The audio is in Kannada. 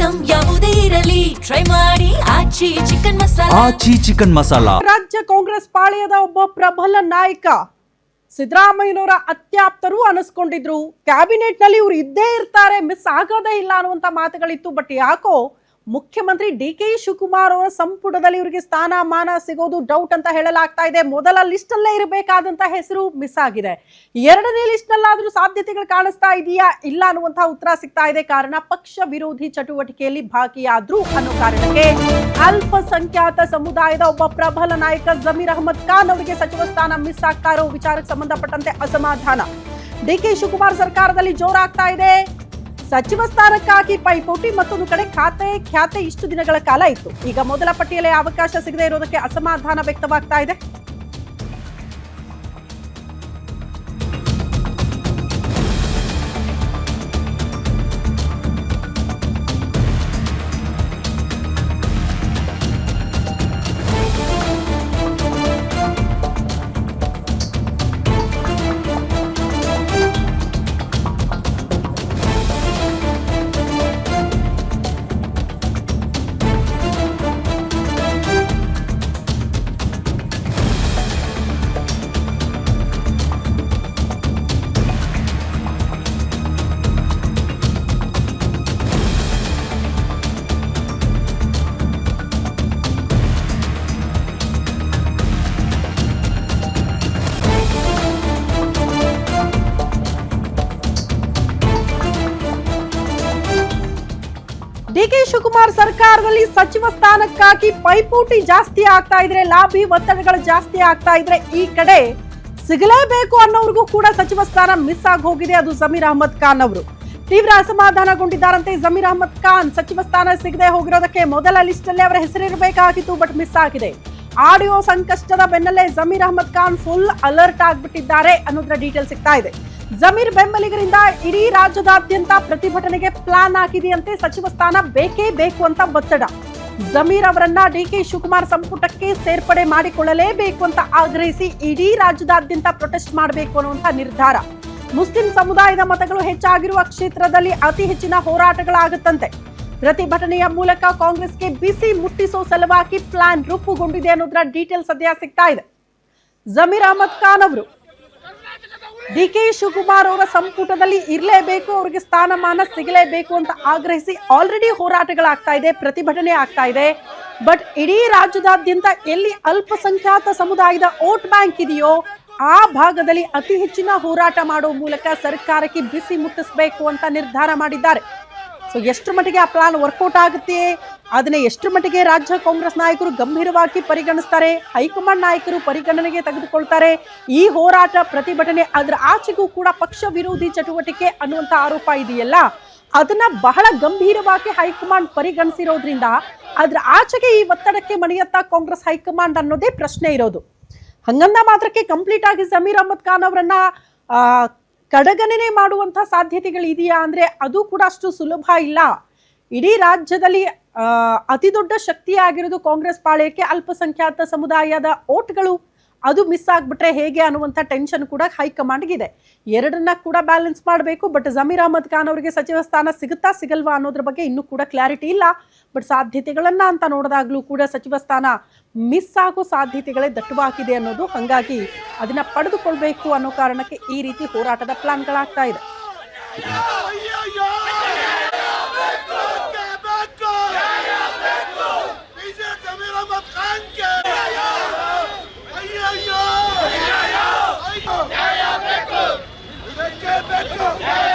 ಐಟಂ ಯಾವುದೇ ಇರಲಿ ಟ್ರೈ ಮಾಡಿ ಆಚಿ ಚಿಕನ್ ಮಸಾಲಾ. ಆಚಿ ಚಿಕನ್ ಮಸಾಲಾ. ರಾಜ್ಯ ಕಾಂಗ್ರೆಸ್ ಪಾಳೆಯದ ಒಬ್ಬ ಪ್ರಬಲ ನಾಯಕ ಸಿದ್ದರಾಮಯ್ಯನವರ ಅತ್ಯಾಪ್ತರು ಅನಿಸ್ಕೊಂಡಿದ್ರು. ಕ್ಯಾಬಿನೆಟ್ ನಲ್ಲಿ ಇವರು ಇದ್ದೇ ಇರ್ತಾರೆ, ಮಿಸ್ ಆಗೋದೇ ಇಲ್ಲ ಅನ್ನುವಂತ ಮಾತುಗಳಿತ್ತು. ಬಟ್ ಯಾಕೋ ಮುಖ್ಯಮಂತ್ರಿ ಡಿ.ಕೆ. ಶಿವಕುಮಾರ್ ಅವರ ಸಂಪುಟದಲ್ಲಿ ಇವರಿಗೆ ಸ್ಥಾನಮಾನ ಸಿಗೋದು ಡೌಟ್ ಅಂತ ಹೇಳಲಾಗ್ತಾ ಇದೆ. ಮೊದಲ ಲಿಸ್ಟ್ ಅಲ್ಲೇ ಇರಬೇಕಾದಂತ ಹೆಸರು ಮಿಸ್ ಆಗಿದೆ. ಎರಡನೇ ಲಿಸ್ಟ್ ನಲ್ಲಾದ್ರೂ ಸಾಧ್ಯತೆಗಳು ಕಾಣಿಸ್ತಾ ಇದೆಯಾ ಇಲ್ಲ ಅನ್ನುವಂತಹ ಉತ್ತರ ಸಿಗ್ತಾ ಇದೆ. ಕಾರಣ ಪಕ್ಷ ವಿರೋಧಿ ಚಟುವಟಿಕೆಯಲ್ಲಿ ಭಾಗಿಯಾದ್ರು ಅನ್ನೋ ಕಾರಣಕ್ಕೆ ಅಲ್ಪಸಂಖ್ಯಾತ ಸಮುದಾಯದ ಒಬ್ಬ ಪ್ರಬಲ ನಾಯಕ ಜಮೀರ್ ಅಹಮದ್ ಖಾನ್ ಅವರಿಗೆ ಸಚಿವ ಸ್ಥಾನ ಮಿಸ್ ಆಗ್ತಾ ಇರೋ ವಿಚಾರಕ್ಕೆ ಸಂಬಂಧಪಟ್ಟಂತೆ ಅಸಮಾಧಾನ ಡಿ.ಕೆ. ಶಿವಕುಮಾರ್ ಸರ್ಕಾರದಲ್ಲಿ ಜೋರಾಗ್ತಾ ಇದೆ. ಸಚಿವ ಸ್ಥಾನಕ್ಕಾಗಿ ಪೈಪೋಟಿ, ಮತ್ತೊಂದು ಕಡೆ ಖ್ಯಾತೆ ಇಷ್ಟು ದಿನಗಳ ಕಾಲ ಇತ್ತು. ಈಗ ಮೊದಲ ಪಟ್ಟಿಯಲ್ಲಿ ಅವಕಾಶ ಸಿಗದೆ ಇರೋದಕ್ಕೆ ಅಸಮಾಧಾನ ವ್ಯಕ್ತವಾಗ್ತಾ ಇದೆ. ಡಿ.ಕೆ. ಶಿವಕುಮಾರ್ ಸರ್ಕಾರದಲ್ಲಿ ಸಚಿವ ಸ್ಥಾನಕ್ಕಾಗಿ ಪೈಪೋಟಿ ಜಾಸ್ತಿ ಆಗ್ತಾ ಇದ್ರೆ, ಲಾಬಿ ಒತ್ತಡಗಳು ಜಾಸ್ತಿ ಆಗ್ತಾ ಇದ್ರೆ, ಈ ಕಡೆ ಸಿಗಲೇಬೇಕು ಅನ್ನೋರ್ಗೂ ಕೂಡ ಸಚಿವ ಸ್ಥಾನ ಮಿಸ್ ಆಗಿ ಹೋಗಿದೆ. ಅದು ಜಮೀರ್ ಅಹಮದ್ ಖಾನ್ ಅವರು ತೀವ್ರ ಅಸಮಾಧಾನಗೊಂಡಿದ್ದಾರಂತೆ. ಜಮೀರ್ ಅಹಮದ್ ಖಾನ್ ಸಚಿವ ಸ್ಥಾನ ಸಿಗದೆ ಹೋಗಿರೋದಕ್ಕೆ ಮೊದಲ ಲಿಸ್ಟ್ ಅಲ್ಲಿ ಅವರ ಹೆಸರಿರಬೇಕಾಗಿತ್ತು, ಬಟ್ ಮಿಸ್ ಆಗಿದೆ. ಆಡಿಯೋ ಸಂಕಷ್ಟದ ಬೆನ್ನಲ್ಲೇ ಜಮೀರ್ ಅಹಮದ್ ಖಾನ್ ಫುಲ್ ಅಲರ್ಟ್ ಆಗ್ಬಿಟ್ಟಿದ್ದಾರೆ ಅನ್ನೋದ್ರ ಡೀಟೇಲ್ ಸಿಗ್ತಾ ಇದೆ. ಜಮೀರ್ ಬೆಂಬಲಿಗರಿಂದ ಇಡೀ ರಾಜ್ಯದಾದ್ಯಂತ ಪ್ರತಿಭಟನೆಗೆ ಪ್ಲಾನ್ ಹಾಕಿದೆಯಂತೆ. ಸಚಿವ ಸ್ಥಾನ ಬೇಕೇ ಬೇಕು ಅಂತ ಒತ್ತಡ. ಜಮೀರ್ ಅವರನ್ನ ಡಿ.ಕೆ. ಶಿವಕುಮಾರ್ ಸಂಪುಟಕ್ಕೆ ಸೇರ್ಪಡೆ ಮಾಡಿಕೊಳ್ಳಲೇಬೇಕು ಅಂತ ಆಗ್ರಹಿಸಿ ಇಡೀ ರಾಜ್ಯದಾದ್ಯಂತ ಪ್ರೊಟೆಸ್ಟ್ ಮಾಡಬೇಕು ಅನ್ನುವಂತ ನಿರ್ಧಾರ. ಮುಸ್ಲಿಂ ಸಮುದಾಯದ ಮತಗಳು ಹೆಚ್ಚಾಗಿರುವ ಕ್ಷೇತ್ರದಲ್ಲಿ ಅತಿ ಹೆಚ್ಚಿನ ಹೋರಾಟಗಳಾಗುತ್ತಂತೆ. ಪ್ರತಿಭಟನೆಯ ಮೂಲಕ ಕಾಂಗ್ರೆಸ್ಗೆ ಬಿಸಿ ಮುಟ್ಟಿಸೋ ಸಲುವಾಗಿ ಪ್ಲಾನ್ ರೂಪುಗೊಂಡಿದೆ ಅನ್ನೋದ್ರ ಡೀಟೇಲ್ ಸದ್ಯ ಸಿಗ್ತಾ ಇದೆ. ಜಮೀರ್ ಅಹಮದ್ ಖಾನ್ ಅವರು ಡಿ.ಕೆ. ಶಿವಕುಮಾರ್ ಅವರ ಸಂಪುಟದಲ್ಲಿ ಇರಲೇಬೇಕು, ಅವರಿಗೆ ಸ್ಥಾನಮಾನ ಸಿಗಲೇಬೇಕು ಅಂತ ಆಗ್ರಹಿಸಿ ಆಲ್ರೆಡಿ ಹೋರಾಟಗಳಾಗ್ತಾ ಇದೆ, ಪ್ರತಿಭಟನೆ ಆಗ್ತಾ ಇದೆ. ಬಟ್ ಇಡೀ ರಾಜ್ಯದಾದ್ಯಂತ ಎಲ್ಲಿ ಅಲ್ಪಸಂಖ್ಯಾತ ಸಮುದಾಯದ ವೋಟ್ ಬ್ಯಾಂಕ್ ಇದೆಯೋ ಆ ಭಾಗದಲ್ಲಿ ಅತಿ ಹೆಚ್ಚಿನ ಹೋರಾಟ ಮಾಡೋ ಮೂಲಕ ಸರ್ಕಾರಕ್ಕೆ ಬಿಸಿ ಮುಟ್ಟಿಸಬೇಕು ಅಂತ ನಿರ್ಧಾರ ಮಾಡಿದ್ದಾರೆ. ಸೊ ಎಷ್ಟು ಮಟ್ಟಿಗೆ ಆ ಪ್ಲಾನ್ ವರ್ಕೌಟ್ ಆಗುತ್ತೆ, ಅದನ್ನ ಎಷ್ಟು ಮಟ್ಟಿಗೆ ರಾಜ್ಯ ಕಾಂಗ್ರೆಸ್ ನಾಯಕರು ಗಂಭೀರವಾಗಿ ಪರಿಗಣಿಸ್ತಾರೆ, ಹೈಕಮಾಂಡ್ ನಾಯಕರು ಪರಿಗಣನೆಗೆ ತೆಗೆದುಕೊಳ್ತಾರೆ, ಈ ಹೋರಾಟ ಪ್ರತಿಭಟನೆ ಅದರ ಆಚೆಗೂ ಕೂಡ ಪಕ್ಷ ವಿರೋಧಿ ಚಟುವಟಿಕೆ ಅನ್ನುವಂಥ ಆರೋಪ ಇದೆಯಲ್ಲ, ಅದನ್ನ ಬಹಳ ಗಂಭೀರವಾಗಿ ಹೈಕಮಾಂಡ್ ಪರಿಗಣಿಸಿರೋದ್ರಿಂದ ಅದ್ರ ಆಚೆಗೆ ಈ ಒತ್ತಡಕ್ಕೆ ಮಣಿಯತ್ತ ಕಾಂಗ್ರೆಸ್ ಹೈಕಮಾಂಡ್ ಅನ್ನೋದೇ ಪ್ರಶ್ನೆ ಇರೋದು. ಹಂಗಂದ ಮಾತ್ರಕ್ಕೆ ಕಂಪ್ಲೀಟ್ ಆಗಿ ಜಮೀರ್ ಅಹಮದ್ ಖಾನ್ ಅವರನ್ನ ಕಡೆಗಣನೆ ಮಾಡುವಂತಹ ಸಾಧ್ಯತೆಗಳು ಇದೆಯಾ ಅಂದ್ರೆ ಅದು ಕೂಡ ಅಷ್ಟು ಸುಲಭ ಇಲ್ಲ. ಇಡೀ ರಾಜ್ಯದಲ್ಲಿ ಅತಿ ದೊಡ್ಡ ಶಕ್ತಿಯಾಗಿರೋದು ಕಾಂಗ್ರೆಸ್ ಪಾಳ್ಯಕ್ಕೆ ಅಲ್ಪಸಂಖ್ಯಾತ ಸಮುದಾಯದ ಓಟ್ಗಳು, ಅದು ಮಿಸ್ ಆಗ್ಬಿಟ್ರೆ ಹೇಗೆ ಅನ್ನುವಂಥ ಟೆನ್ಷನ್ ಕೂಡ ಹೈಕಮಾಂಡ್ಗೆ ಇದೆ. ಎರಡನ್ನ ಕೂಡ ಬ್ಯಾಲೆನ್ಸ್ ಮಾಡಬೇಕು. ಬಟ್ ಜಮೀರ್ ಅಹಮದ್ ಖಾನ್ ಅವರಿಗೆ ಸಚಿವ ಸ್ಥಾನ ಸಿಗುತ್ತಾ ಸಿಗಲ್ವಾ ಅನ್ನೋದ್ರ ಬಗ್ಗೆ ಇನ್ನೂ ಕೂಡ ಕ್ಲಾರಿಟಿ ಇಲ್ಲ. ಬಟ್ ಸಾಧ್ಯತೆಗಳನ್ನ ಅಂತ ನೋಡಿದಾಗ್ಲೂ ಕೂಡ ಸಚಿವ ಸ್ಥಾನ ಮಿಸ್ ಆಗೋ ಸಾಧ್ಯತೆಗಳೇ ದಟ್ಟವಾಗಿದೆ ಅನ್ನೋದು. ಹಾಗಾಗಿ ಅದನ್ನ ಪಡೆದುಕೊಳ್ಬೇಕು ಅನ್ನೋ ಕಾರಣಕ್ಕೆ ಈ ರೀತಿ ಹೋರಾಟದ ಪ್ಲಾನ್ಗಳಾಗ್ತಾ ಇದೆ. ಬೇಕು